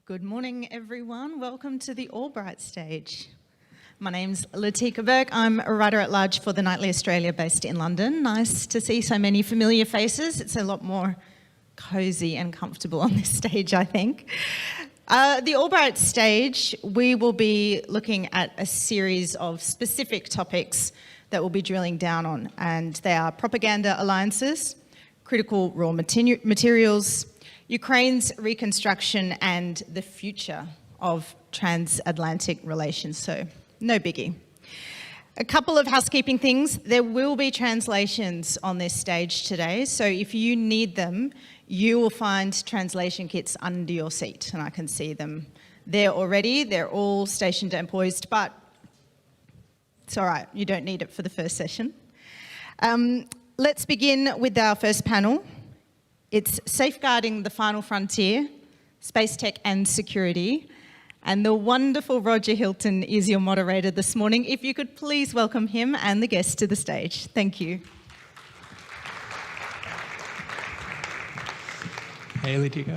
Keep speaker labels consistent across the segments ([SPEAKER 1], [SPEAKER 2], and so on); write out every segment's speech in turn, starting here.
[SPEAKER 1] Good morning, everyone. Welcome to the Albright stage. My name's Latika Burke. I'm a writer-at-large for The Nightly Australia based in London. Nice to see so many familiar faces. It's a lot more cosy and comfortable on this stage, I think. The Albright stage, we will be looking at a series of specific topics that we'll be drilling down on, and they are propaganda alliances, critical raw materials, Ukraine's reconstruction, and the future of transatlantic relations, so no biggie. A couple of housekeeping things. There will be translations on this stage today, so if you need them, you will find translation kits under your seat, and I can see them there already. They're all stationed and poised, but it's all right, you don't need it for the first session. Let's begin with our first panel. It's Safeguarding the Final Frontier, Space Tech and Security. And the wonderful Roger Hilton is your moderator this morning. If you could please welcome him and the guests to the stage. Thank you.
[SPEAKER 2] Hey, Rodrigo.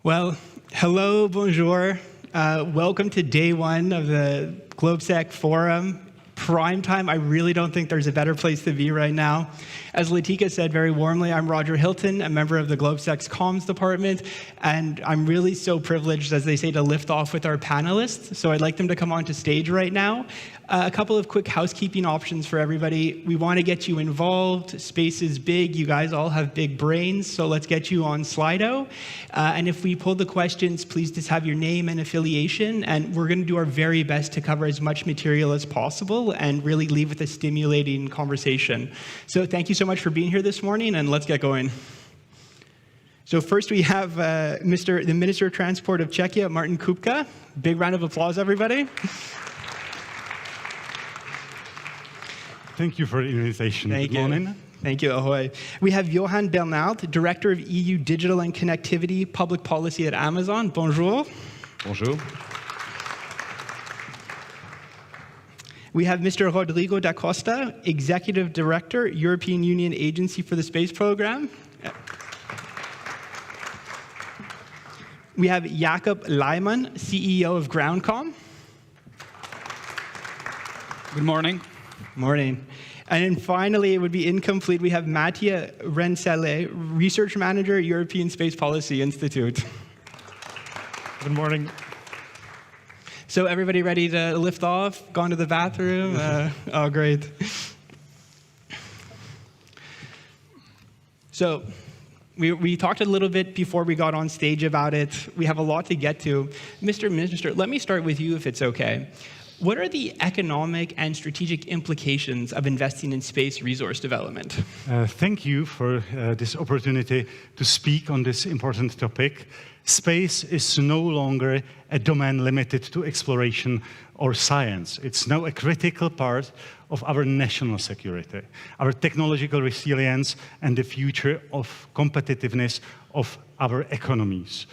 [SPEAKER 2] Well, hello, bonjour. Welcome to day one of the GLOBSEC forum. Prime time, I really don't think there's a better place to be right now. As Latika said very warmly, I'm Roger Hilton, a member of the GLOBSEC's comms department, and I'm really so privileged, as they say, to lift off with our panelists. So I'd like them to come onto stage right now. A couple of quick housekeeping options for everybody. We want to get you involved. Space is big. You guys all have big brains, so let's get you on Slido. And if we pull the questions, please just have your name and affiliation, and we're going to do our very best to cover as much material as possible and really leave with a stimulating conversation. So thank you so much for being here this morning, and let's get going. So first we have the Minister of Transport of Czechia, Martin Kupka. Big round of applause, everybody.
[SPEAKER 3] Thank you for the invitation.
[SPEAKER 2] Good morning. Thank you, ahoy. We have Johan Bernard, Director of EU Digital and Connectivity Public Policy at Amazon. Bonjour.
[SPEAKER 3] Bonjour.
[SPEAKER 2] We have Mr. Rodrigo da Costa, Executive Director, European Union Agency for the Space Program. We have Jakub Lajmon, CEO of Groundcom.
[SPEAKER 4] Good morning.
[SPEAKER 2] Morning. And then finally, it would be incomplete, we have Matija, Rencelj, Research Manager, European Space Policy Institute.
[SPEAKER 3] Good morning.
[SPEAKER 2] So everybody ready to lift off? Gone to the bathroom? Oh, great. So We talked a little bit before we got on stage about it. We have a lot to get to. Mr. Minister, let me start with you if it's okay. What are the economic and strategic implications of investing in space resource development?
[SPEAKER 3] Thank you for this opportunity to speak on this important topic. Space is no longer a domain limited to exploration or science. It's now a critical part of our national security, our technological resilience, and the future of competitiveness of our economies.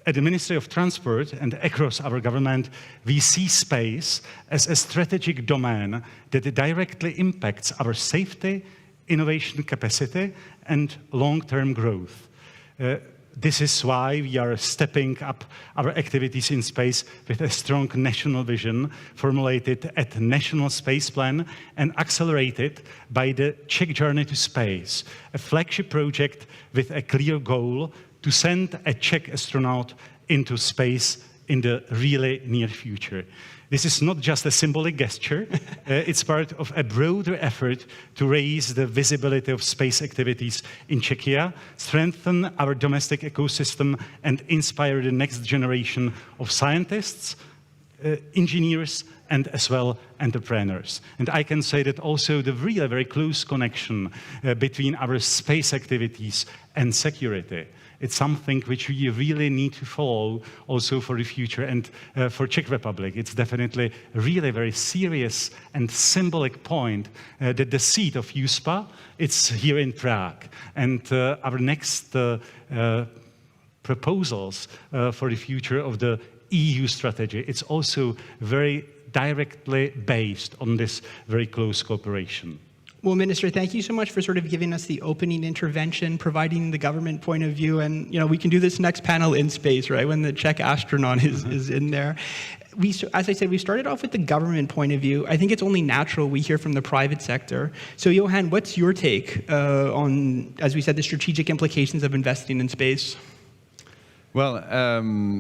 [SPEAKER 3] At the Ministry of Transport and across our government, we see space as a strategic domain that directly impacts our safety, innovation capacity, and long-term growth. This is why we are stepping up our activities in space with a strong national vision formulated at the National Space Plan and accelerated by the Czech Journey to Space, a flagship project with a clear goal to send a Czech astronaut into space in the really near future. This is not just a symbolic gesture, it's part of a broader effort to raise the visibility of space activities in Czechia, strengthen our domestic ecosystem, and inspire the next generation of scientists, engineers, and as well entrepreneurs. And I can say that also the really very close connection between our space activities and security. It's something which we really need to follow also for the future. And for Czech Republic, it's definitely really a very serious and symbolic point that the seat of USPA, it's here in Prague. And our next proposals for the future of the EU strategy, it's also very directly based on this very close cooperation.
[SPEAKER 2] Well, Minister, thank you so much for sort of giving us the opening intervention, providing the government point of view, and we can do this next panel in space, right, when the Czech astronaut is in there. As I said, we started off with the government point of view. I think it's only natural we hear from the private sector. So, Johan, what's your take on, as we said, the strategic implications of investing in space?
[SPEAKER 4] Well,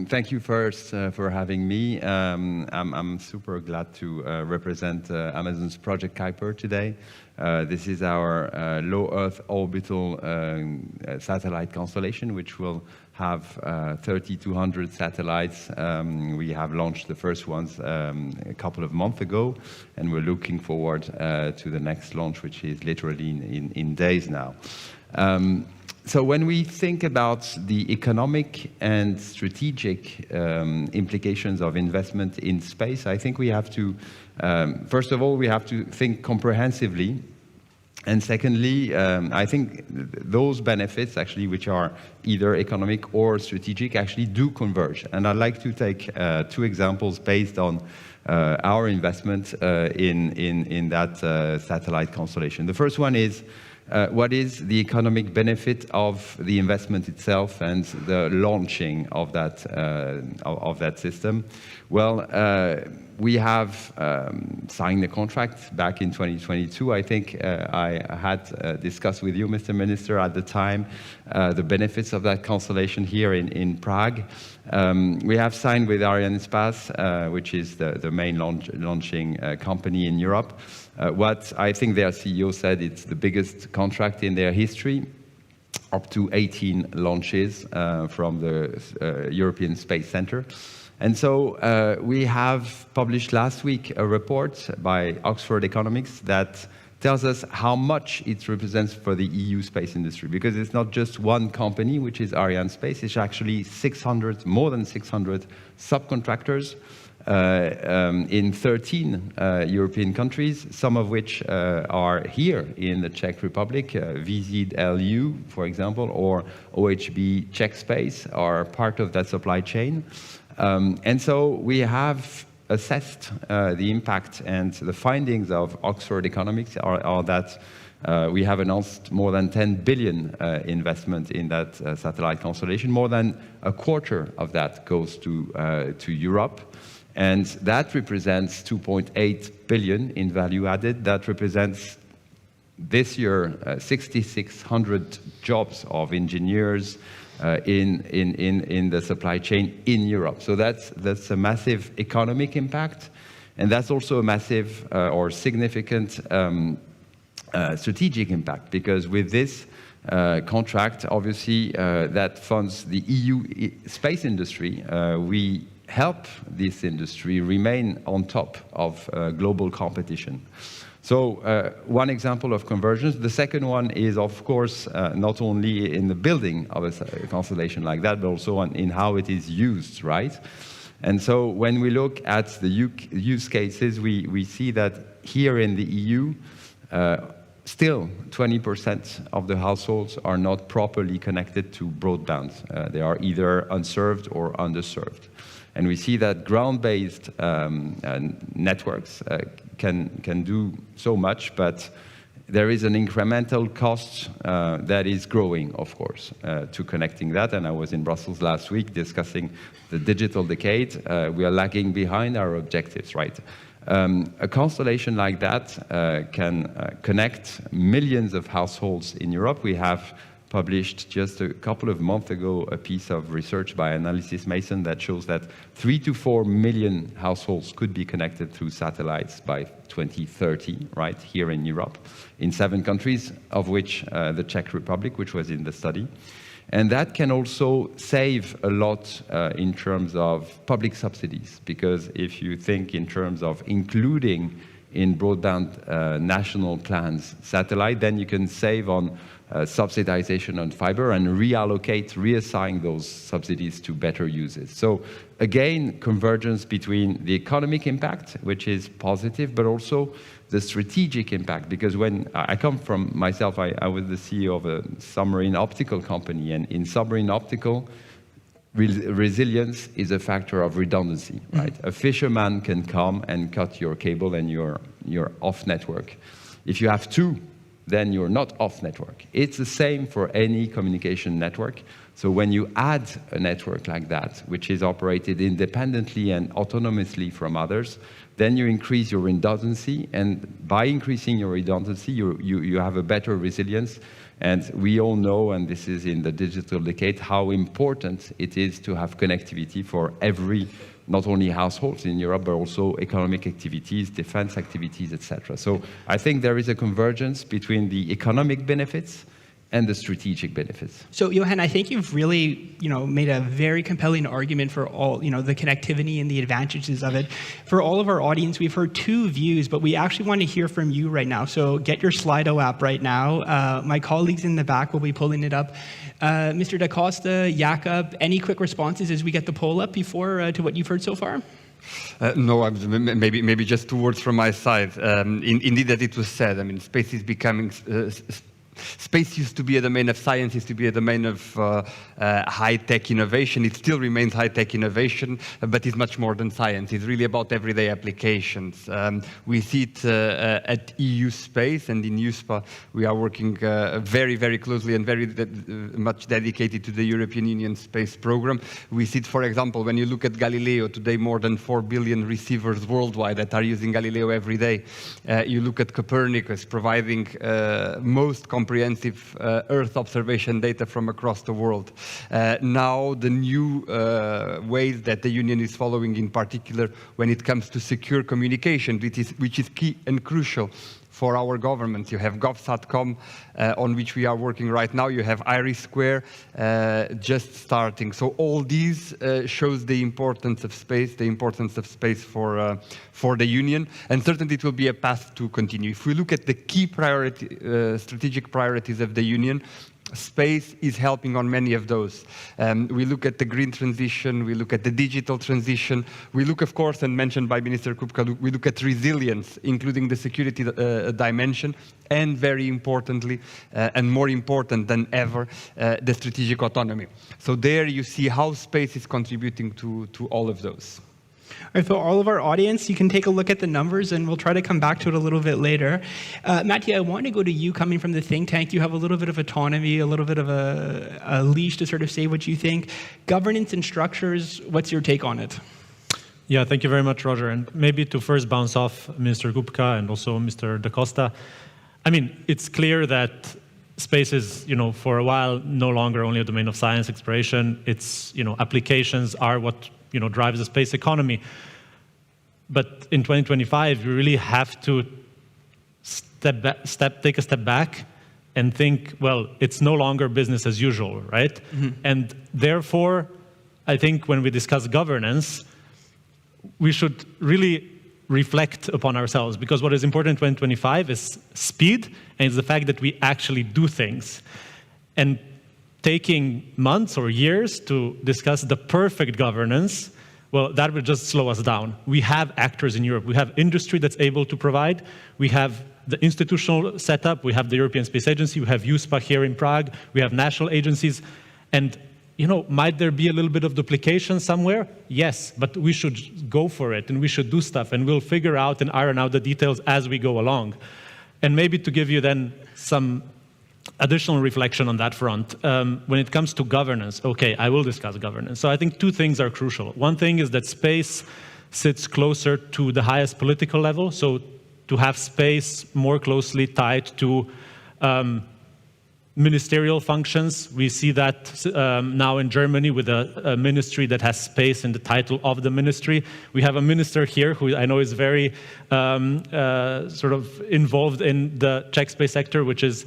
[SPEAKER 4] thank you first for having me. I'm super glad to represent Amazon's Project Kuiper today. This is our low Earth orbital satellite constellation, which will have 3,200 satellites. We have launched the first ones a couple of months ago, and we're looking forward to the next launch, which is literally in days now. So when we think about the economic and strategic implications of investment in space, I think we have to, first of all, we have to think comprehensively. And secondly, I think those benefits, actually, which are either economic or strategic, actually do converge. And I'd like to take two examples based on our investment in that satellite constellation. The first one is, what is the economic benefit of the investment itself and the launching of that system? Well, we have signed the contract back in 2022. I think I had discussed with you, Mr. Minister, at the time, the benefits of that constellation here in Prague. We have signed with Arianespace, which is the main launching company in Europe. What I think their CEO said, it's the biggest contract in their history, up to 18 launches from the European Space Center. And so we have published last week a report by Oxford Economics that tells us how much it represents for the EU space industry, because it's not just one company, which is Arianespace, it's actually more than 600 subcontractors in 13 European countries, some of which are here in the Czech Republic. VZLU, for example, or OHB Czech Space are part of that supply chain. And so we have assessed the impact, and the findings of Oxford Economics are that we have announced more than 10 billion investment in that satellite constellation. More than a quarter of that goes to Europe. And that represents 2.8 billion in value added. That represents this year 6,600 jobs of engineers in the supply chain in Europe. So that's a massive economic impact, and that's also a massive or significant strategic impact, because with this contract, obviously, that funds the EU space industry. We help this industry remain on top of global competition. So one example of convergence. The second one is, of course, not only in the building of a constellation like that, but also in how it is used, right? And so when we look at the use cases, we see that here in the EU, still 20% of the households are not properly connected to broadband. They are either unserved or underserved. And we see that ground-based networks can do so much, but there is an incremental cost that is growing, of course, to connecting that. And I was in Brussels last week discussing the digital decade. We are lagging behind our objectives, right? A constellation like that can connect millions of households in Europe. We have published just a couple of months ago a piece of research by Analysis Mason that shows that 3 to 4 million households could be connected through satellites by 2030, right, here in Europe, in 7 countries, of which the Czech Republic, which was in the study. And that can also save a lot in terms of public subsidies, because if you think in terms of including in broadband national plans satellite, then you can save on subsidization on fiber and reassign those subsidies to better uses. So again, convergence between the economic impact, which is positive, but also the strategic impact, because when I come from myself, I was the CEO of a submarine optical company, and in submarine optical, resilience is a factor of redundancy, right? A fisherman can come and cut your cable and you're off network. If you have 2, then you're not off network. It's the same for any communication network. So when you add a network like that, which is operated independently and autonomously from others, then you increase your redundancy, and by increasing your redundancy, you have a better resilience. And we all know, and this is in the digital decade, how important it is to have connectivity for every, not only households in Europe, but also economic activities, defense activities, etc. So I think there is a convergence between the economic benefits and the strategic benefits.
[SPEAKER 2] So, Johan, I think you've really, made a very compelling argument for all, the connectivity and the advantages of it. For all of our audience, we've heard 2 views, but we actually want to hear from you right now. So get your Slido app right now. My colleagues in the back will be pulling it up. Mr. Da Costa, Jakub, any quick responses as we get the poll up before to what you've heard so far?
[SPEAKER 5] No, maybe just 2 words from my side. Indeed, as it was said, space is becoming... Space used to be a domain of science, used to be a domain of high-tech innovation. It still remains high-tech innovation, but it's much more than science. It's really about everyday applications. We see it at EU space, and in EUSPA we are working very, very closely and very much dedicated to the European Union space program. We see it, for example, when you look at Galileo, today more than 4 billion receivers worldwide that are using Galileo every day. You look at Copernicus, providing most comprehensive Earth observation data from across the world. Now, the new ways that the Union is following, in particular when it comes to secure communication, which is key and crucial for our governments. You have GovSatcom, on which we are working right now. You have IRIS² just starting. So all these shows the importance of space for the Union, and certainly it will be a path to continue. If we look at the key strategic priorities of the Union, space is helping on many of those. We look at the green transition, we look at the digital transition, we look, of course, and mentioned by Minister Kupka, we look at resilience, including the security dimension, and very importantly, and more important than ever, the strategic autonomy. So there you see how space is contributing to all of those.
[SPEAKER 2] All right, for all of our audience, you can take a look at the numbers, and we'll try to come back to it a little bit later. Matija, I want to go to you coming from the think tank. You have a little bit of autonomy, a little bit of a leash to sort of say what you think. Governance and structures, what's your take on it?
[SPEAKER 6] Yeah, thank you very much, Roger. And maybe to first bounce off Mr. Kupka and also Mr. Da Costa, it's clear that space is, for a while, no longer only a domain of science exploration. It's, applications are what drives the space economy. But in 2025, we really have to take a step back and think, well, it's no longer business as usual, right? And therefore, I think when we discuss governance, we should really reflect upon ourselves, because what is important in 2025 is speed, and it's the fact that we actually do things. And taking months or years to discuss the perfect governance, well, that would just slow us down. We have actors in Europe. We have industry that's able to provide. We have the institutional setup. We have the European Space Agency. We have USPA here in Prague. We have national agencies. And, might there be a little bit of duplication somewhere? Yes, but we should go for it, and we should do stuff, and we'll figure out and iron out the details as we go along. And maybe to give you then some additional reflection on that front, when it comes to governance, okay, I will discuss governance. So I think two things are crucial. One thing is that space sits closer to the highest political level, so to have space more closely tied to ministerial functions. We see that now in Germany with a ministry that has space in the title of the ministry. We have a minister here who I know is very sort of involved in the Czech space sector, which is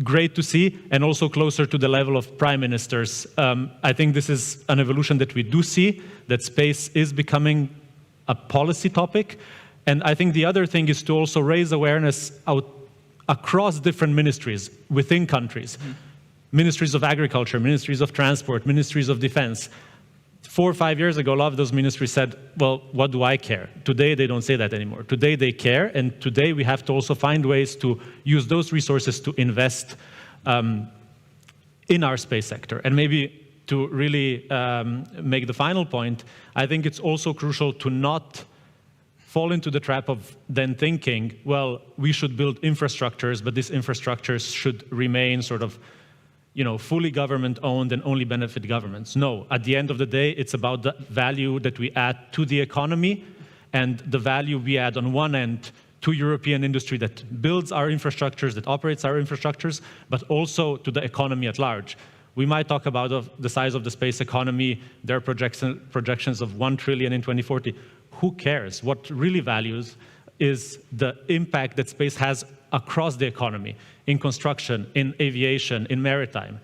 [SPEAKER 6] great to see, and also closer to the level of prime ministers. I think this is an evolution that we do see, that space is becoming a policy topic. And I think the other thing is to also raise awareness across different ministries within countries. Ministries of agriculture, ministries of transport, ministries of defense. 4 or 5 years ago, a lot of those ministries said, well, what do I care? Today, they don't say that anymore. Today, they care, and today we have to also find ways to use those resources to invest in our space sector. And maybe to really make the final point, I think it's also crucial to not fall into the trap of then thinking, well, we should build infrastructures, but these infrastructures should remain sort of fully government-owned and only benefit governments. No, at the end of the day, it's about the value that we add to the economy and the value we add on one end to European industry that builds our infrastructures, that operates our infrastructures, but also to the economy at large. We might talk about the size of the space economy, their projections of 1 trillion in 2040. Who cares? What really values is the impact that space has across the economy, in construction, in aviation, in maritime.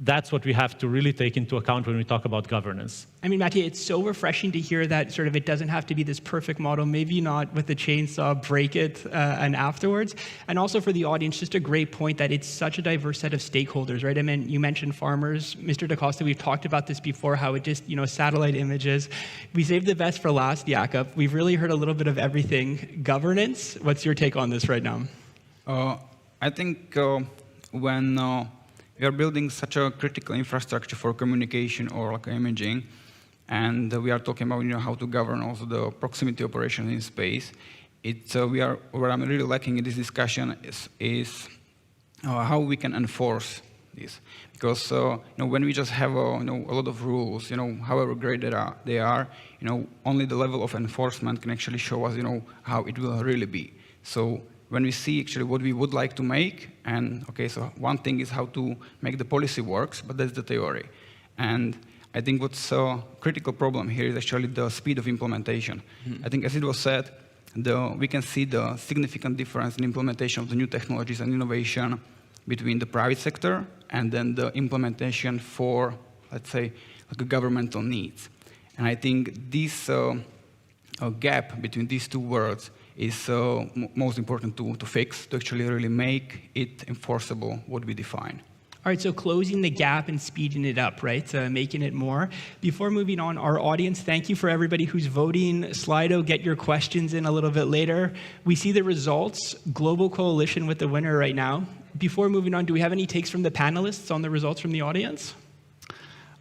[SPEAKER 6] That's what we have to really take into account when we talk about governance.
[SPEAKER 7] I mean, Matija, it's so refreshing to hear that sort of it doesn't have to be this perfect model, maybe not with the chainsaw, break it, and afterwards. And also for the audience, just a great point that it's such a diverse set of stakeholders, right? I mean, you mentioned farmers. Mr. Da Costa, we've talked about this before, how it just, satellite images. We saved the best for last, Jakub. We've really heard a little bit of everything. Governance, what's your take on this right now?
[SPEAKER 8] I think when we are building such a critical infrastructure for communication or like imaging, and we are talking about how to govern also the proximity operations in space. Where I'm really lacking in this discussion is how we can enforce this, because when we just have a lot of rules, however great they are, only the level of enforcement can actually show us how it will really be. So when we see actually what we would like to make, and so one thing is how to make the policy works, but that's the theory. And I think what's a critical problem here is actually the speed of implementation. I think as it was said, we can see the significant difference in implementation of the new technologies and innovation between the private sector and then the implementation for, let's say, like governmental needs. And I think this gap between these two worlds is most important to fix, to actually really make it enforceable what we define.
[SPEAKER 7] All right, so closing the gap and speeding it up, right? Making it more. Before moving on, our audience, thank you for everybody who's voting. Slido, get your questions in a little bit later. We see the results, Global Coalition with the winner right now. Before moving on, do we have any takes from the panelists on the results from the audience?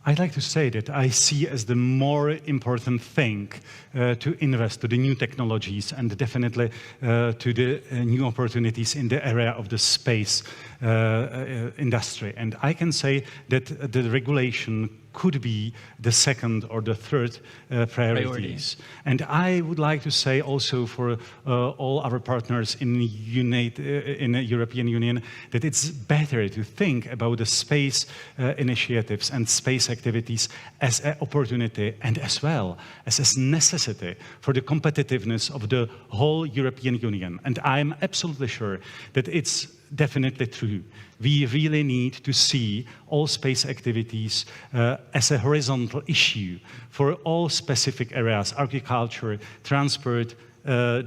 [SPEAKER 3] I'd like to say that I see as the more important thing to invest to the new technologies and definitely to the new opportunities in the area of the space industry. And I can say that the regulation could be the second or the third priorities. And I would like to say also for all our partners in the European Union that it's better to think about the space initiatives and space activities as an opportunity and as well as a necessity for the competitiveness of the whole European Union. And I'm absolutely sure that it's definitely true. We really need to see all space activities as a horizontal issue for all specific areas: agriculture, transport,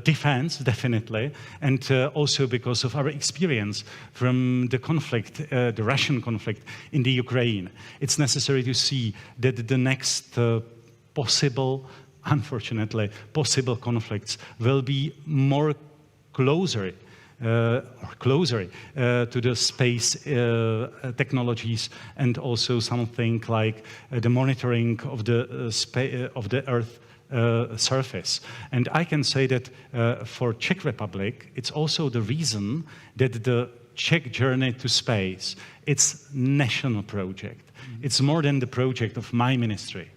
[SPEAKER 3] defense, definitely, and also because of our experience from the conflict, the Russian conflict in the Ukraine. It's necessary to see that the next unfortunately, possible conflicts will be more closer to the space technologies, and also something like the monitoring of the Earth surface. And I can say that for Czech Republic, it's also the reason that the Czech journey to space, it's national project. It's more than the project of my ministry.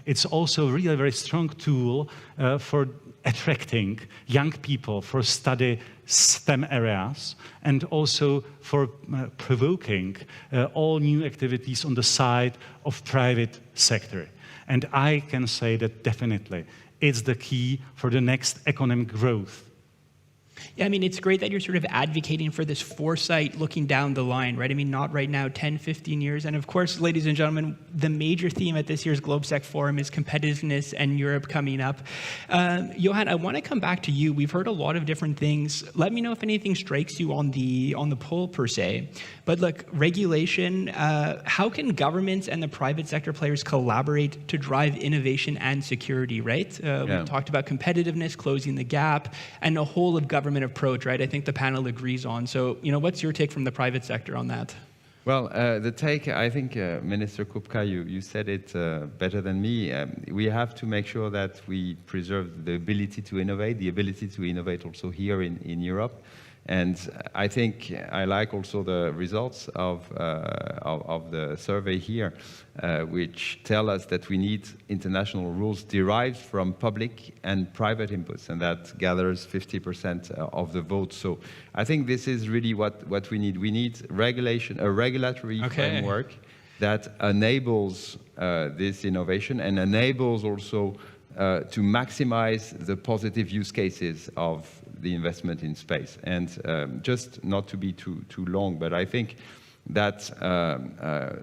[SPEAKER 3] It's also really a very strong tool for attracting young people for study STEM areas, and also for provoking all new activities on the side of private sector. And I can say that definitely it's the key for the next economic growth.
[SPEAKER 7] Yeah, I mean, it's great that you're sort of advocating for this foresight looking down the line, right? I mean, not right now, 10, 15 years. And of course, ladies and gentlemen, the major theme at this year's GLOBSEC Forum is competitiveness and Europe coming up. Johan, I want to come back to you. We've heard a lot of different things. Let me know if anything strikes you on the poll per se. But look, regulation, how can governments and the private sector players collaborate to drive innovation and security, right? We talked about competitiveness, closing the gap, and a whole of government approach, right? I think the panel agrees on. So, what's your take from the private sector on that?
[SPEAKER 4] Well, the take, I think, Minister Kupka, you said it better than me. We have to make sure that we preserve the ability to innovate also here in Europe. And I think I like also the results of the survey here, which tell us that we need international rules derived from public and private inputs, and that gathers 50% of the vote. So I think this is really what we need. We need regulation, a regulatory framework that enables this innovation and enables also to maximize the positive use cases of the investment in space. And just not to be too long, but I think that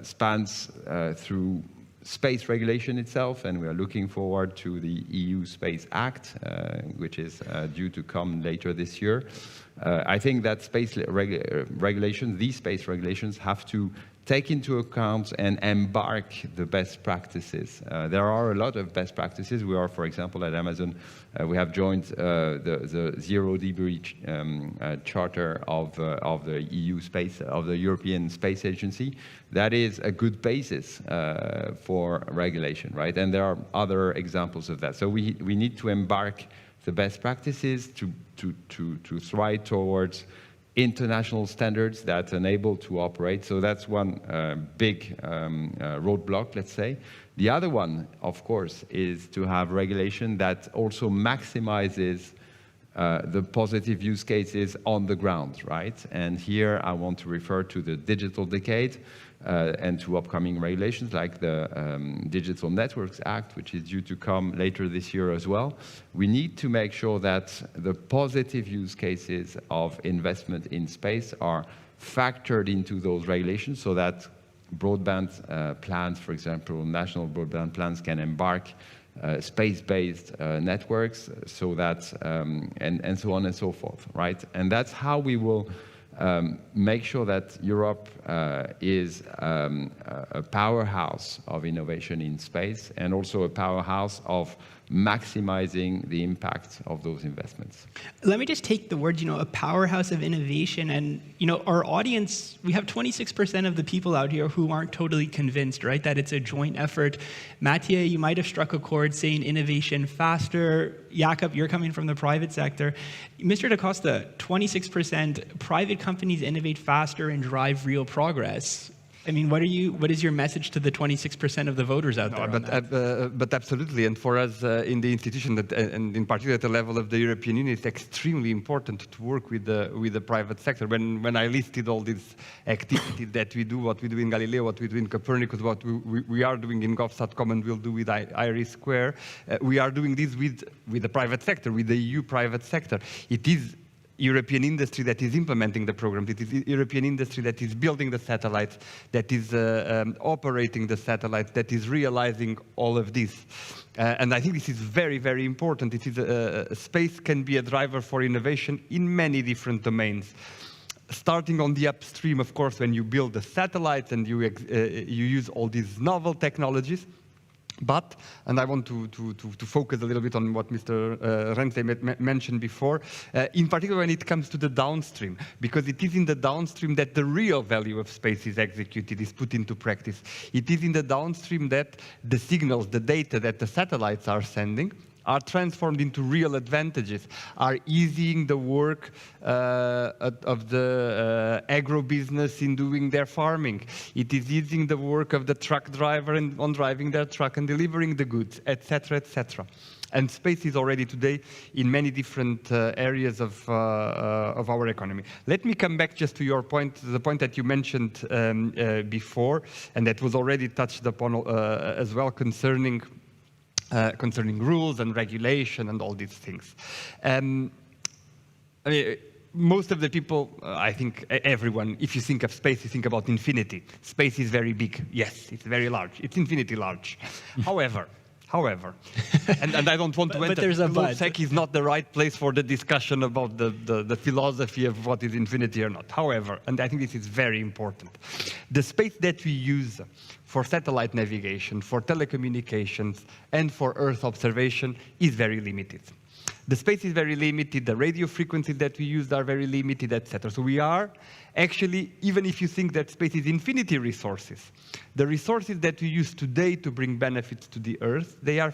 [SPEAKER 4] spans through space regulation itself, and we are looking forward to the EU Space Act, which is due to come later this year. I think that space regulations, these space regulations, have to take into account and embark the best practices. There are a lot of best practices. We are, for example, at Amazon, we have joined the Zero Debris Charter of the EU space, of the European Space Agency. That is a good basis for regulation, right? And there are other examples of that. So we need to embark the best practices to thrive towards international standards that enable to operate. So that's one big roadblock, let's say. The other one, of course, is to have regulation that also maximizes the positive use cases on the ground, right? And here I want to refer to the digital decade and to upcoming regulations like the Digital Networks Act, which is due to come later this year as well. We need to make sure that the positive use cases of investment in space are factored into those regulations so that broadband plans, for example, national broadband plans can embark space-based networks, so that, and so on and so forth, right? And that's how we will make sure that Europe is a powerhouse of innovation in space, and also a powerhouse of maximizing the impact of those investments.
[SPEAKER 7] Let me just take the words, a powerhouse of innovation, and, our audience, we have 26% of the people out here who aren't totally convinced, right, that it's a joint effort. Matija, you might have struck a chord saying innovation faster. Jakub, you're coming from the private sector. Mr. Da Costa, 26% private companies innovate faster and drive real progress. I mean, what is your message to the 26% of the voters out there?
[SPEAKER 5] But absolutely, and for us in the institution, and in particular at the level of the European Union, it's extremely important to work with the private sector. When I listed all these activities that we do, what we do in Galileo, what we do in Copernicus, what we are doing in GovSatcom, and we'll do with Iris Square, we are doing this with the private sector, with the EU private sector. It is European industry that is implementing the program. It is European industry that is building the satellites, that is operating the satellites, that is realizing all of this. And I think this is very, very important. It is space can be a driver for innovation in many different domains. Starting on the upstream, of course, when you build the satellites and you use all these novel technologies. But, and I want to focus a little bit on what Mr. Rencelj mentioned before, in particular when it comes to the downstream, because it is in the downstream that the real value of space is executed, is put into practice. It is in the downstream that the signals, the data that the satellites are sending are transformed into real advantages, are easing the work of the agro-business in doing their farming. It is easing the work of the truck driver on driving their truck and delivering the goods, etc., etc. And space is already today in many different areas of our economy. Let me come back just to your point, the point that you mentioned before, and that was already touched upon as well concerning rules and regulation and all these things. I mean, most of the people, I think everyone, if you think of space, you think about infinity. Space is very big. Yes, it's very large. It's infinity large. However, and I don't want to enter,
[SPEAKER 7] but there's a but.
[SPEAKER 5] GLOBSEC is not the right place for the discussion about the philosophy of what is infinity or not. However, and I think this is very important, the space that we use for satellite navigation, for telecommunications, and for Earth observation is very limited. The space is very limited, the radio frequencies that we use are very limited, etc. So we are actually, even if you think that space is infinity resources, the resources that we use today to bring benefits to the Earth, they are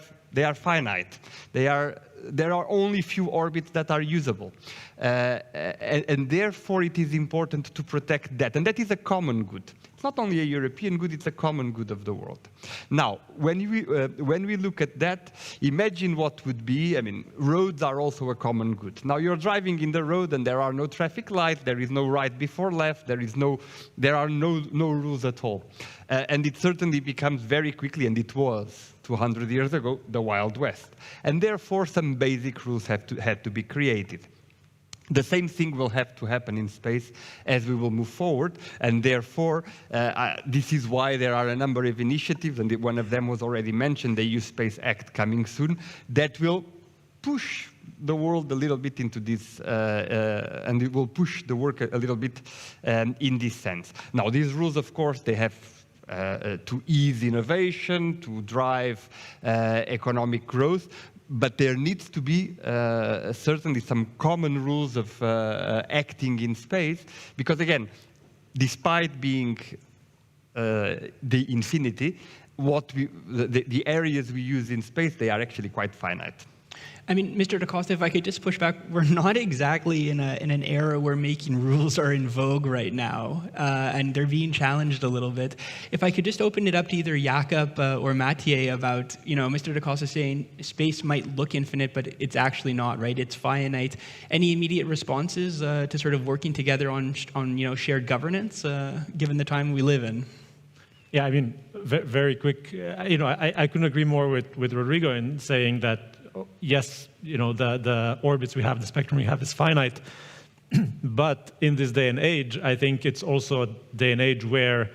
[SPEAKER 5] finite. There are only few orbits that are usable. And therefore it is important to protect that. And that is a common good. It's not only a European good, it's a common good of the world. Now, when we look at that, imagine what would be, I mean, roads are also a common good. Now you're driving in the road and there are no traffic lights, there is no right before left, there are no rules at all. And it certainly becomes very quickly, and it was 200 years ago, the Wild West. And therefore some basic rules had to be created. The same thing will have to happen in space as we will move forward, and therefore this is why there are a number of initiatives, and one of them was already mentioned, the EU Space Act coming soon, that will push the world a little bit into this, and it will push the work a little bit in this sense. Now, these rules, of course, they have to ease innovation, to drive economic growth, but there needs to be certainly some common rules of acting in space, because again, despite being the infinity, the areas we use in space, they are actually quite finite.
[SPEAKER 7] I mean, Mr. Costa, if I could just push back, we're not exactly in an era where making rules are in vogue right now, and they're being challenged a little bit. If I could just open it up to either Jakub or Matija about, Mr. Costa saying space might look infinite, but it's actually not, right? It's finite. Any immediate responses to sort of working together on shared governance, given the time we live in?
[SPEAKER 6] Yeah, I mean, very quick. I couldn't agree more with Rodrigo in saying that. Yes, the orbits we have, the spectrum we have is finite, but in this day and age, I think it's also a day and age where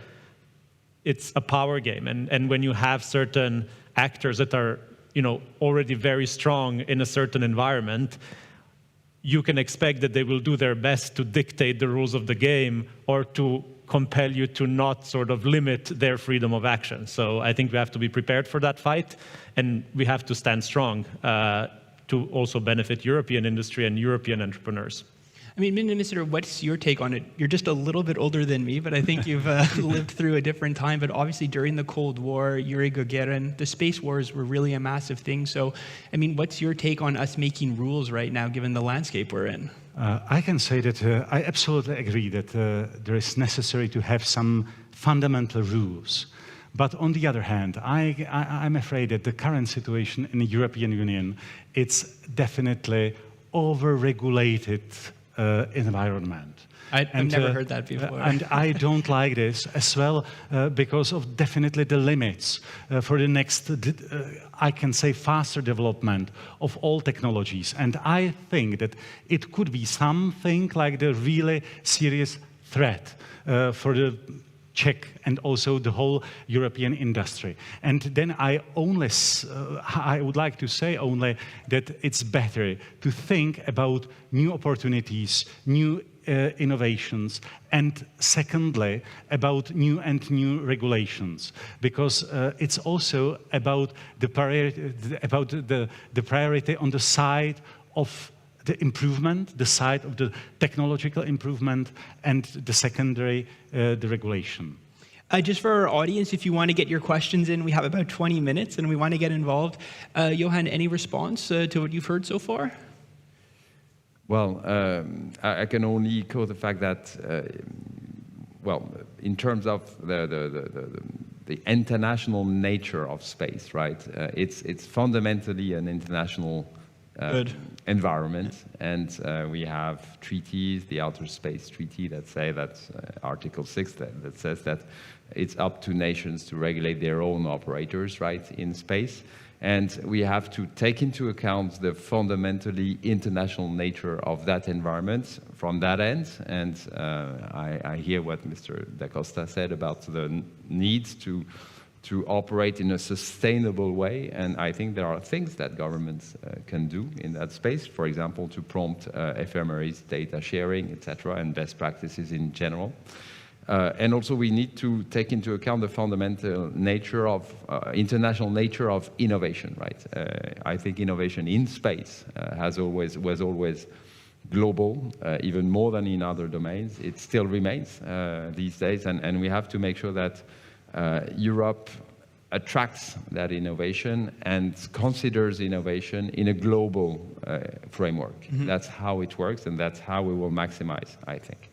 [SPEAKER 6] it's a power game, and when you have certain actors that are, already very strong in a certain environment, you can expect that they will do their best to dictate the rules of the game or to compel you to not sort of limit their freedom of action. So I think we have to be prepared for that fight, and we have to stand strong to also benefit European industry and European entrepreneurs.
[SPEAKER 7] I mean, Minister, what's your take on it? You're just a little bit older than me, but I think you've lived through a different time. But obviously, during the Cold War, Yuri Gagarin, the space wars were really a massive thing. So, I mean, what's your take on us making rules right now, given the landscape we're in?
[SPEAKER 3] I can say that I absolutely agree that there is necessary to have some fundamental rules. But on the other hand, I'm afraid that the current situation in the European Union, it's definitely over-regulated environment.
[SPEAKER 7] I've never heard that before.
[SPEAKER 3] And I don't like this as well because of definitely the limits for the next, I can say, faster development of all technologies. And I think that it could be something like the really serious threat for the Czech and also the whole European industry. And then I would like to say only that it's better to think about new opportunities, new innovations, and secondly, about new regulations, because it's also about the priority on the side of the improvement, the side of the technological improvement, and the secondary, the regulation.
[SPEAKER 7] Just for our audience, if you want to get your questions in, we have about 20 minutes and we want to get involved. Johan, any response to what you've heard so far?
[SPEAKER 4] Well, I can only echo the fact that, well, in terms of the international nature of space, right? It's fundamentally an international environment, and we have treaties, the Outer Space Treaty, that say that Article 6 that says that it's up to nations to regulate their own operators, right, in space. And we have to take into account the fundamentally international nature of that environment from that end. And I hear what Mr. Da Costa said about the need to operate in a sustainable way. And I think there are things that governments can do in that space, for example, to prompt ephemeris, data sharing, etc., and best practices in general. And also we need to take into account the fundamental nature of, international nature of innovation, right? I think innovation in space was always global, even more than in other domains. It still remains these days, and we have to make sure that Europe attracts that innovation and considers innovation in a global framework. Mm-hmm. That's how it works, and that's how we will maximize, I think.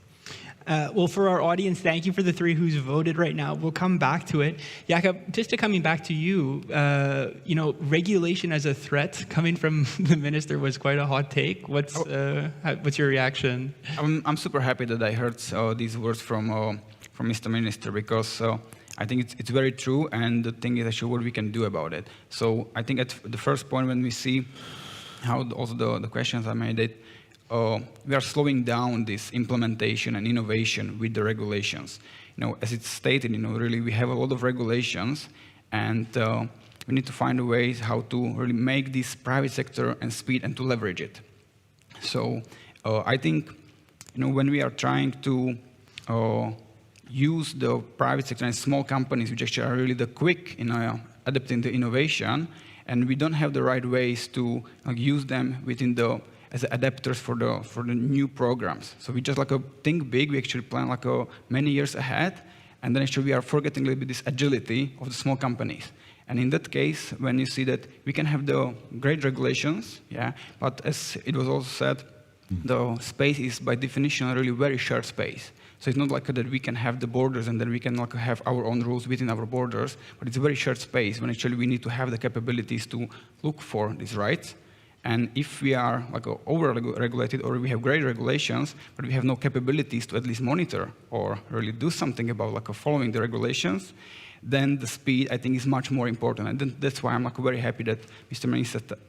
[SPEAKER 7] Well, for our audience, thank you for the three who's voted right now. We'll come back to it. Jakub, just coming back to you, regulation as a threat coming from the minister was quite a hot take. What's your reaction?
[SPEAKER 8] I'm super happy that I heard these words from Mr. Minister, because I think it's very true, and the thing is actually what we can do about it. So I think at the first point, when we see how also the questions are made, we are slowing down this implementation and innovation with the regulations. As it's stated, really we have a lot of regulations, and we need to find a way how to really make this private sector and speed and to leverage it. So I think, when we are trying to use the private sector and small companies, which actually are really the quick in adapting the innovation, and we don't have the right ways to use them within as adapters for the new programs. So we just think big. We actually plan many years ahead, and then actually we are forgetting a little bit this agility of the small companies. And in that case, when you see that we can have the great regulations, yeah, but as it was also said, the space is by definition a really very shared space. So it's not that we can have the borders and then we can have our own rules within our borders, but it's a very shared space when actually we need to have the capabilities to look for these rights. And if we are over-regulated, or we have great regulations, but we have no capabilities to at least monitor or really do something about following the regulations, then the speed, I think, is much more important. And that's why I'm very happy that Mr.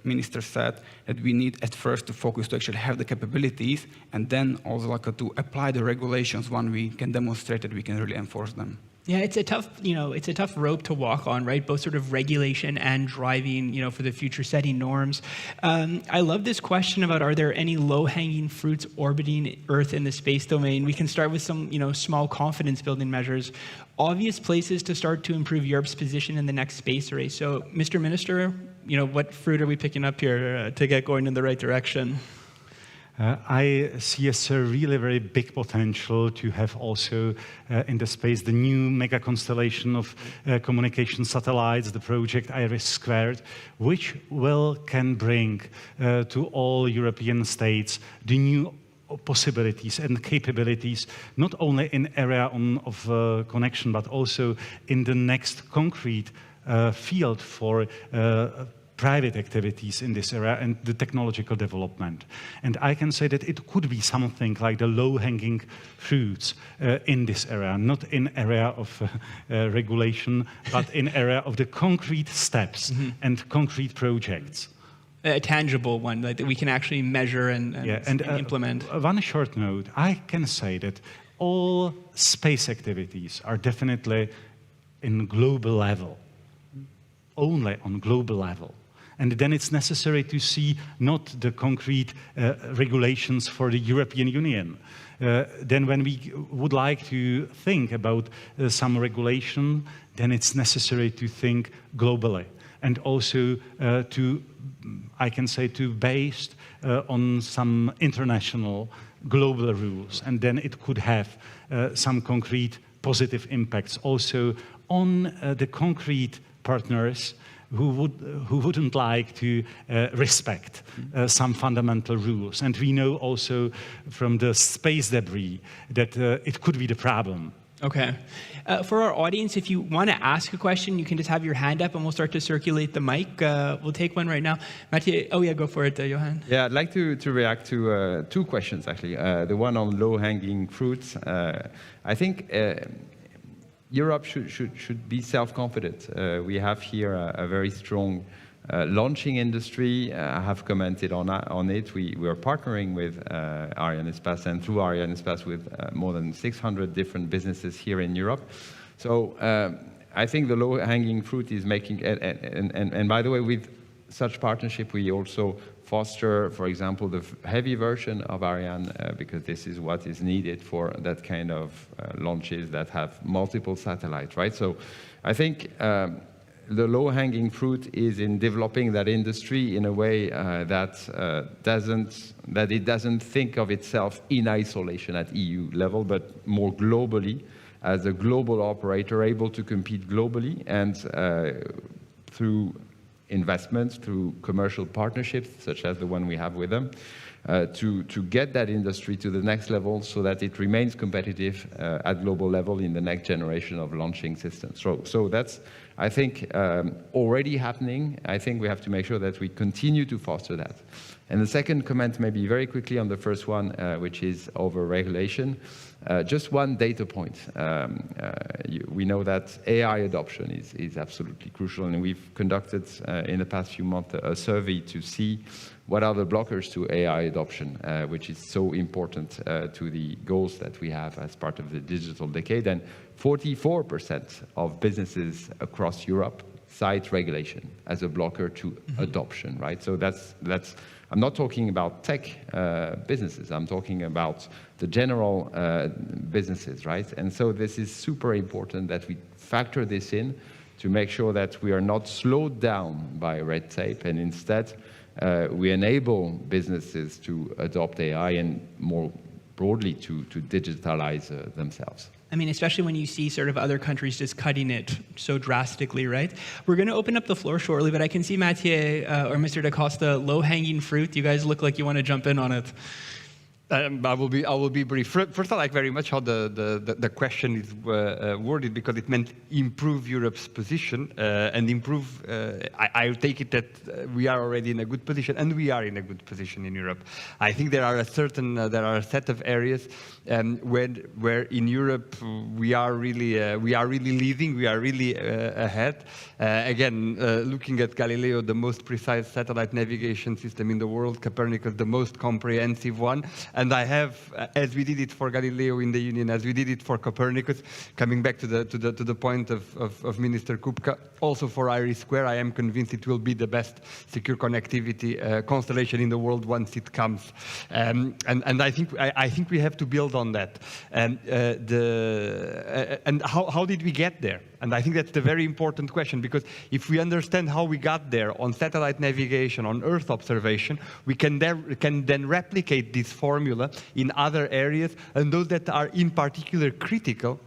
[SPEAKER 8] Minister said that we need at first to focus to actually have the capabilities, and then also to apply the regulations when we can demonstrate that we can really enforce them.
[SPEAKER 7] Yeah, it's a tough rope to walk on, right? Both sort of regulation and driving, for the future, setting norms. I love this question about, are there any low-hanging fruits orbiting Earth in the space domain? We can start with some, small confidence-building measures. Obvious places to start to improve Europe's position in the next space race. So, Mr. Minister, what fruit are we picking up here to get going in the right direction?
[SPEAKER 3] I see as a really very big potential to have also in the space the new mega constellation of communication satellites, the project IRIS², which can bring to all European states the new possibilities and capabilities, not only in area of connection, but also in the next concrete field for private activities in this area and the technological development. And I can say that it could be something like the low-hanging fruits in this area, not in area of regulation, but in area of the concrete steps and concrete projects.
[SPEAKER 7] A tangible one that we can actually measure and implement.
[SPEAKER 3] One short note, I can say that all space activities are definitely in global level, only on global level. And then it's necessary to see not the concrete regulations for the European Union. Then when we would like to think about some regulation, then it's necessary to think globally. And also I can say based on some international global rules. And then it could have some concrete positive impacts also on the concrete partners who wouldn't like to respect some fundamental rules. And we know also from the space debris that it could be the problem.
[SPEAKER 7] Okay. For our audience, if you want to ask a question, you can just have your hand up and we'll start to circulate the mic. We'll take one right now. Matija, oh yeah, go for it, Johan.
[SPEAKER 4] Yeah, I'd like to react to two questions, actually. The one on low-hanging fruits. I think Europe should be self-confident. We have here a very strong launching industry. I have commented on it. We are partnering with Arianespace, and through Arianespace with more than 600 different businesses here in Europe. So I think the low-hanging fruit is making, and by the way, with such partnership, we also foster, for example, the heavy version of Ariane, because this is what is needed for that kind of launches that have multiple satellites, right? So I think the low-hanging fruit is in developing that industry in a way that it doesn't think of itself in isolation at EU level, but more globally, as a global operator able to compete globally, and through investments, through commercial partnerships, such as the one we have with them, to get that industry to the next level so that it remains competitive at global level in the next generation of launching systems. So that's, I think, already happening. I think we have to make sure that we continue to foster that. And the second comment, maybe very quickly on the first one, which is over regulation. Just one data point. We know that AI adoption is absolutely crucial, and we've conducted in the past few months a survey to see what are the blockers to AI adoption, which is so important to the goals that we have as part of the digital decade. And 44% of businesses across Europe cite regulation as a blocker to adoption, right? So that's I'm not talking about tech businesses, I'm talking about the general businesses, right? And so this is super important that we factor this in to make sure that we are not slowed down by red tape, and instead we enable businesses to adopt AI and more broadly to digitalize themselves.
[SPEAKER 7] I mean, especially when you see sort of other countries just cutting it so drastically, right? We're going to open up the floor shortly, but I can see Matija or Mr. Da Costa, low-hanging fruit. You guys look like you want to jump in on it.
[SPEAKER 5] I will be brief. First, I like very much how the question is worded, because it meant improve Europe's position and improve. I take it that we are already in a good position, and we are in a good position in Europe. I think there are a set of areas where in Europe we are really leading. We are really ahead. Again, looking at Galileo, the most precise satellite navigation system in the world, Copernicus, the most comprehensive one. And I have, as we did it for Galileo in the Union, as we did it for Copernicus, coming back to the point of Minister Kupka, also for IRIS², I am convinced it will be the best secure connectivity constellation in the world once it comes. And I think we have to build on that. And how did we get there? And I think that's the very important question, because if we understand how we got there on satellite navigation, on Earth observation, we can then replicate this formula in other areas, and those that are in particular critical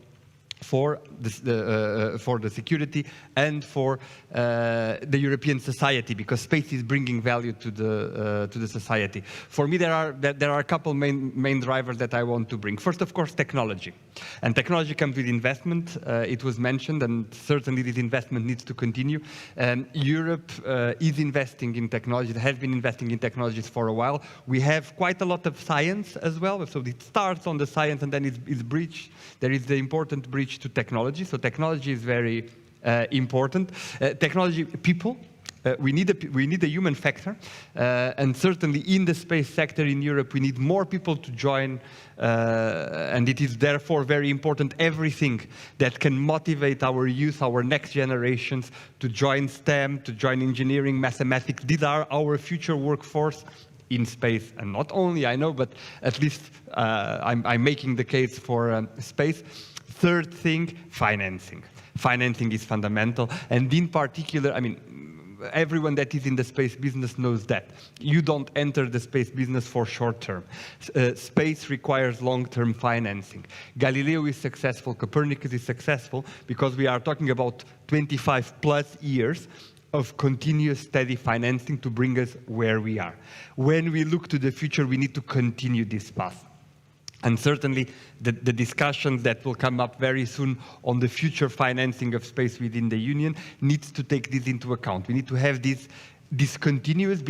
[SPEAKER 5] for the security and for the European society, because space is bringing value to the society. For me, there are a couple main drivers that I want to bring. First, of course, technology. And technology comes with investment. It was mentioned, and certainly this investment needs to continue. Europe is investing in technology. It has been investing in technologies for a while. We have quite a lot of science as well. So it starts on the science, and then it's bridged. There is the important bridge to technology. So technology is very important. Technology, people. We need a human factor, and certainly in the space sector in Europe, we need more people to join, and it is therefore very important everything that can motivate our youth, our next generations, to join STEM, to join engineering, mathematics. These are our future workforce in space, and not only, I know, but at least I'm making the case for space. Third thing, financing. Financing is fundamental, and in particular, I mean, everyone that is in the space business knows that. You don't enter the space business for short term. Space requires long-term financing. Galileo is successful, Copernicus is successful, because we are talking about 25 plus years of continuous steady financing to bring us where we are. When we look to the future, we need to continue this path. And certainly the discussions that will come up very soon on the future financing of space within the Union needs to take this into account. We need to have this continuous,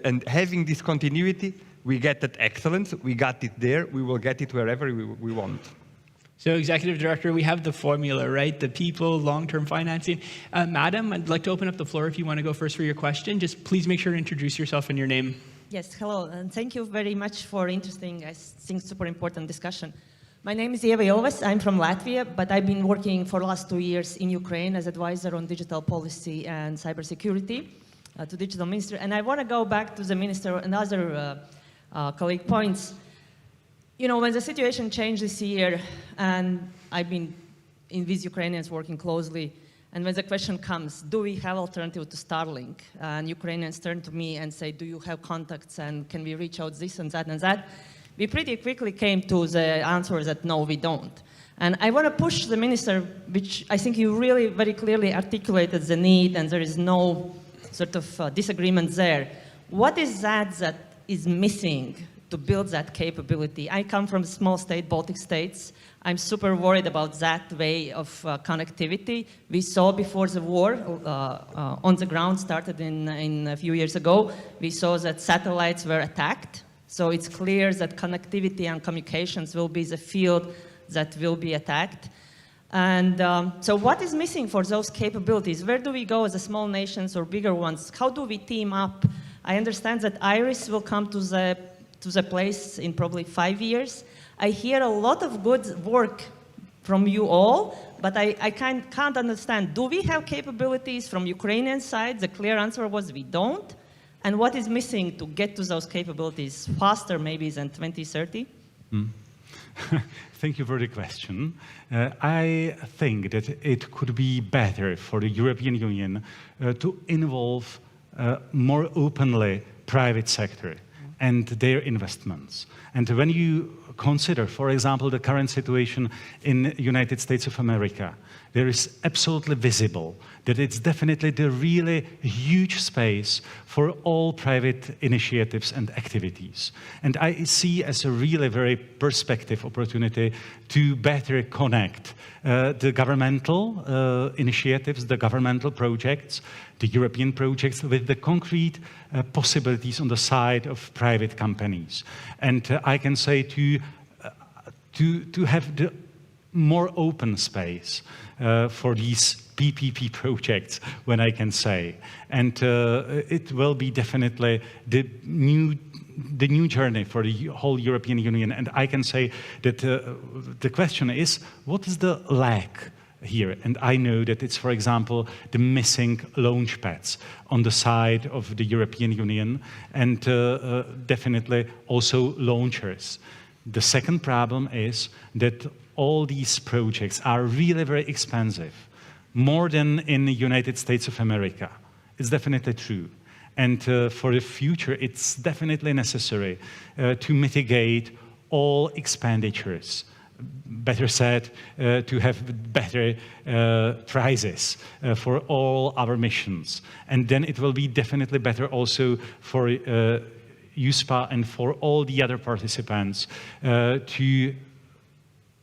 [SPEAKER 5] and having this continuity, we get that excellence, we got it there, we will get it wherever we want.
[SPEAKER 7] So, Executive Director, we have the formula, right? The people, long-term financing. Madam, I'd like to open up the floor if you want to go first for your question. Just please make sure to introduce yourself and your name.
[SPEAKER 9] Yes, hello, and thank you very much for interesting, I think, super important discussion. My name is Eva Joves. I'm from Latvia, but I've been working for the last 2 years in Ukraine as advisor on digital policy and cybersecurity to digital minister. And I want to go back to the minister and other colleague points. You know, when the situation changed this year, and I've been with Ukrainians working closely, and when the question comes, do we have alternative to Starlink? And Ukrainians turn to me and say, do you have contacts and can we reach out this and that and that? We pretty quickly came to the answer that no, we don't. And I want to push the minister, which I think you really very clearly articulated the need and there is no sort of disagreement there. What is that is missing to build that capability? I come from a small state, Baltic states. I'm super worried about that way of connectivity. We saw before the war on the ground started in a few years ago, we saw that satellites were attacked. So it's clear that connectivity and communications will be the field that will be attacked. And so what is missing for those capabilities? Where do we go as a small nations or bigger ones? How do we team up? I understand that IRIS will come to the place in probably 5 years. I hear a lot of good work from you all, but I can't understand. Do we have capabilities from Ukrainian side? The clear answer was we don't. And what is missing to get to those capabilities faster maybe than 2030?
[SPEAKER 3] Thank you for the question. I think that it could be better for the European Union to involve more openly private sector and their investments. And when you consider, for example, the current situation in the United States of America, there is absolutely visible that it's definitely the really huge space for all private initiatives and activities. And I see as a really very perspective opportunity to better connect the governmental initiatives, the governmental projects, the European projects with the concrete possibilities on the side of private companies. And I can say to have the more open space for these PPP projects, when I can say. And it will be definitely the new journey for the whole European Union. And I can say that the question is, what is the lack here? And I know that it's, for example, the missing launch pads on the side of the European Union, and definitely also launchers. The second problem is that all these projects are really very expensive, more than in the United States of America. It's definitely true. And for the future, it's definitely necessary to mitigate all expenditures better said, to have better prices for all our missions. And then it will be definitely better also for USPA and for all the other participants to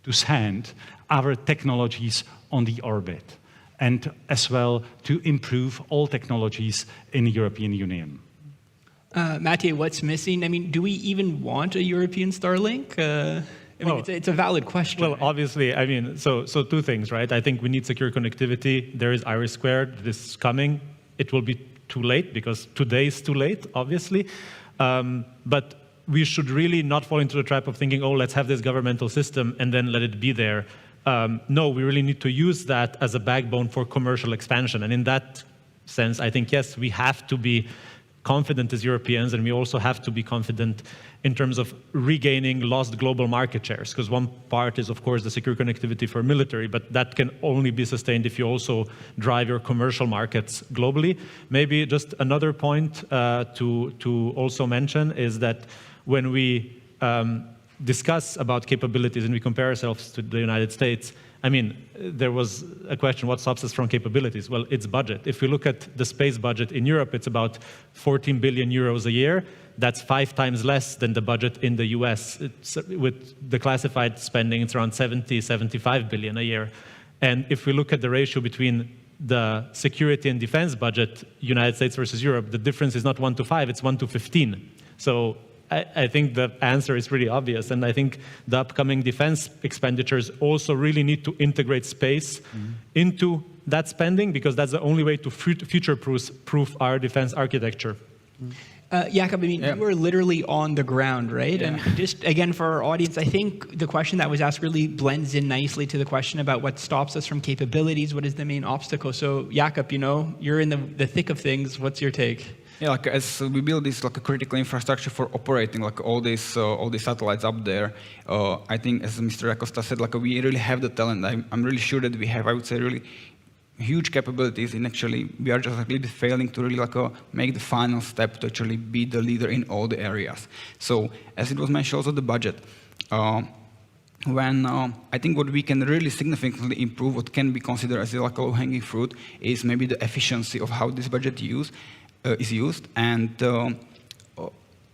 [SPEAKER 3] send our technologies on the orbit, and as well to improve all technologies in the European Union.
[SPEAKER 7] Matija, what's missing? I mean, do we even want a European Starlink? I mean, it's a valid question.
[SPEAKER 6] Well, obviously, I mean, so two things, right? I think we need secure connectivity. There is Iris Squared. This is coming. It will be too late because today is too late, obviously. But we should really not fall into the trap of thinking, oh, let's have this governmental system and then let it be there. No, we really need to use that as a backbone for commercial expansion. And in that sense, I think, yes, we have to be confident as Europeans, and we also have to be confident in terms of regaining lost global market shares, because one part is, of course, the secure connectivity for military, but that can only be sustained if you also drive your commercial markets globally. Maybe just another point to also mention is that when we discuss about capabilities and we compare ourselves to the United States, I mean, there was a question, what stops us from capabilities? Well, it's budget. If we look at the space budget in Europe, it's about 14 billion euros a year. That's 5 times less than the budget in the US. With the classified spending, it's around 75 billion a year. And if we look at the ratio between the security and defense budget, United States versus Europe, the difference is not 1 to 5, it's 1 to 15. So I think the answer is pretty obvious, and I think the upcoming defense expenditures also really need to integrate space into that spending, because that's the only way to future-proof our defense architecture.
[SPEAKER 7] Jakub, I mean, you were literally on the ground, right? Yeah. And just, again, for our audience, I think the question that was asked really blends in nicely to the question about what stops us from capabilities, what is the main obstacle. So, Jakub, you know, you're in the thick of things. What's your take?
[SPEAKER 8] Yeah, like as we build this like a critical infrastructure for operating like all these satellites up there, I think as Mr. Costa said, like we really have the talent. I'm really sure that we have, I would say, really huge capabilities. And actually, we are just like a little bit failing to really like make the final step to actually be the leader in all the areas. So as it was mentioned, also the budget. When I think what we can really significantly improve, what can be considered as like a low-hanging fruit, is maybe the efficiency of how this budget is used, and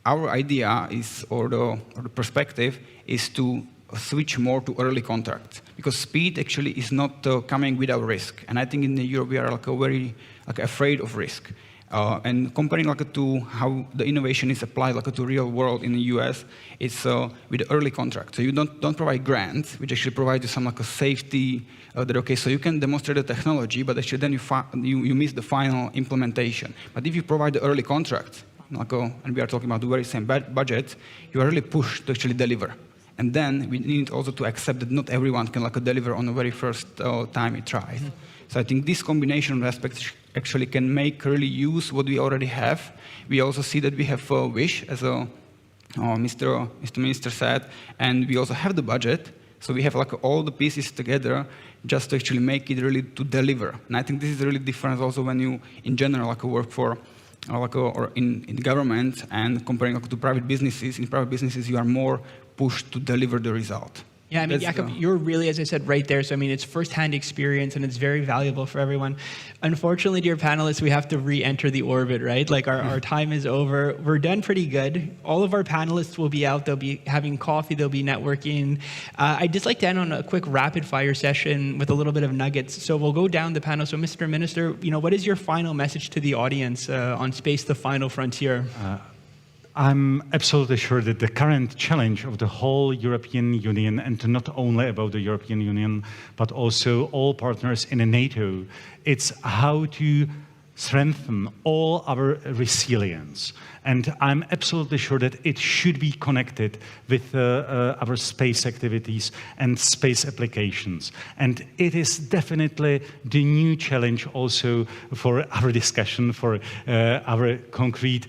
[SPEAKER 8] our idea is, or the perspective is to switch more to early contracts, because speed actually is not coming without risk. And I think in Europe we are like very afraid of risk. And comparing like to how the innovation is applied like to real world in the US, it's with the early contract. So you don't provide grants, which actually provide you some like a safety that okay, so you can demonstrate the technology, but actually then you miss the final implementation. But if you provide the early contract, like and we are talking about the very same budget, you are really pushed to actually deliver. And then we need also to accept that not everyone can like deliver on the very first time it tries. So I think this combination of aspects actually can make really use what we already have. We also see that we have a wish, as Mr. Minister said, and we also have the budget. So we have like all the pieces together just to actually make it really to deliver. And I think this is really different also when you, in general, like work for or in government and comparing like, to private businesses. In private businesses, you are more pushed to deliver the result.
[SPEAKER 7] Yeah, I mean, Jakub, you're really, as I said, right there. So, I mean, it's firsthand experience, and it's very valuable for everyone. Unfortunately, dear panelists, we have to re-enter the orbit, right? Like, our time is over. We're done pretty good. All of our panelists will be out. They'll be having coffee. They'll be networking. I'd just like to end on a quick rapid-fire session with a little bit of nuggets. So we'll go down the panel. So, Mr. Minister, you know, what is your final message to the audience on Space, the Final Frontier?
[SPEAKER 3] I'm absolutely sure that the current challenge of the whole European Union, and not only about the European Union, but also all partners in NATO, it's how to strengthen all our resilience. And I'm absolutely sure that it should be connected with our space activities and space applications. And it is definitely the new challenge also for our discussion, for our concrete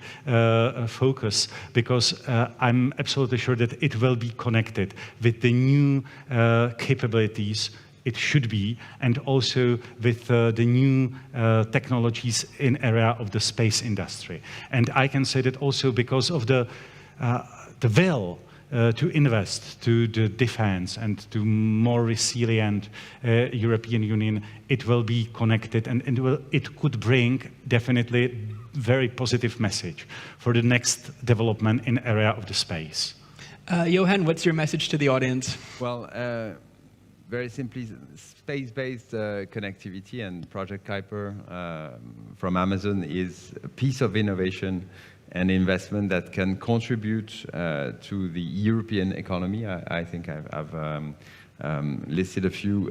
[SPEAKER 3] focus, because I'm absolutely sure that it will be connected with the new capabilities. It should be, and also with the new technologies in area of the space industry. And I can say that also because of the will to invest to the defense and to more resilient European Union, it will be connected, and it could bring definitely very positive message for the next development in area of the space.
[SPEAKER 7] Johan, what's your message to the audience?
[SPEAKER 4] Well, very simply, space-based connectivity and Project Kuiper from Amazon is a piece of innovation and investment that can contribute to the European economy. I think I've listed a few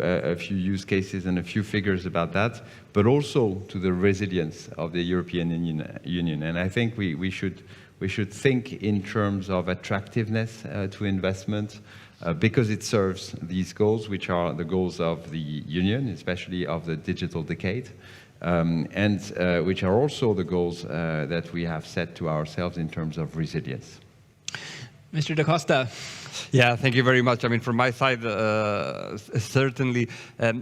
[SPEAKER 4] use cases and a few figures about that, but also to the resilience of the European Union. And I think we should think in terms of attractiveness to investment, because it serves these goals, which are the goals of the Union, especially of the digital decade, and which are also the goals that we have set to ourselves in terms of resilience.
[SPEAKER 7] Mr. Da Costa.
[SPEAKER 5] Yeah, thank you very much. I mean, from my side, certainly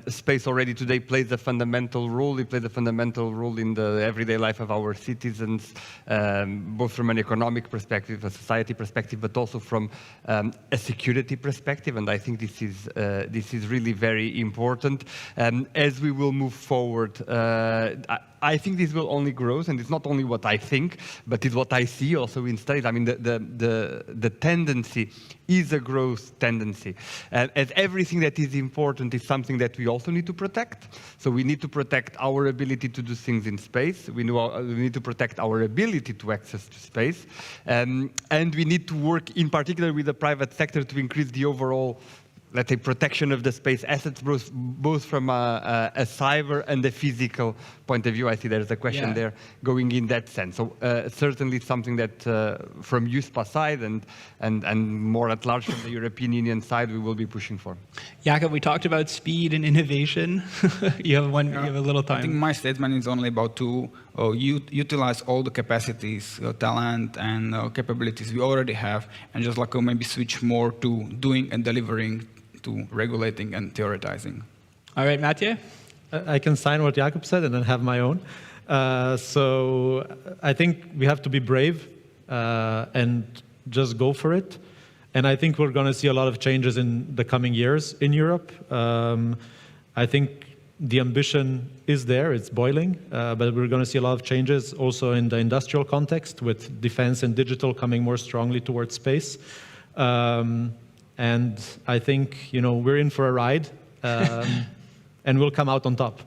[SPEAKER 5] space already today plays a fundamental role. It plays a fundamental role in the everyday life of our citizens, both from an economic perspective, a society perspective, but also from a security perspective. And I think this is really very important. As we will move forward, I think this will only grow, and it's not only what I think, but it's what I see also in studies. I mean, the tendency is a growth tendency. As everything that is important is something that we also need to protect. So we need to protect our ability to do things in space. We need to protect our ability to access to space. And we need to work in particular with the private sector to increase the overall, let's say, protection of the space assets, both from a cyber and a physical point of view. I see there's a question there going in that sense. So certainly something that from USPA side and more at large from the European Union side, we will be pushing for.
[SPEAKER 7] Jakub, we talked about speed and innovation. You have a little time.
[SPEAKER 8] I think my statement is only about to utilize all the capacities, talent, and capabilities we already have, and just like maybe switch more to doing and delivering, to regulating and theoretizing.
[SPEAKER 7] All right, Matija?
[SPEAKER 6] I can sign what Jakub said and then have my own. So I think we have to be brave and just go for it. And I think we're going to see a lot of changes in the coming years in Europe. I think the ambition is there, it's boiling, but we're going to see a lot of changes also in the industrial context, with defense and digital coming more strongly towards space. And I think, we're in for a ride, and we'll come out on top.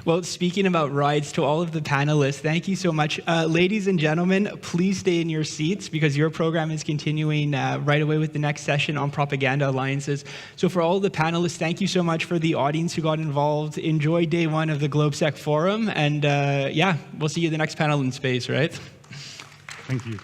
[SPEAKER 7] Well, speaking about rides, to all of the panelists, thank you so much. Ladies and gentlemen, please stay in your seats because your program is continuing right away with the next session on propaganda alliances. So for all the panelists, thank you so much for the audience who got involved. Enjoy day one of the GLOBSEC Forum, and we'll see you at the next panel in space, right?
[SPEAKER 3] Thank you.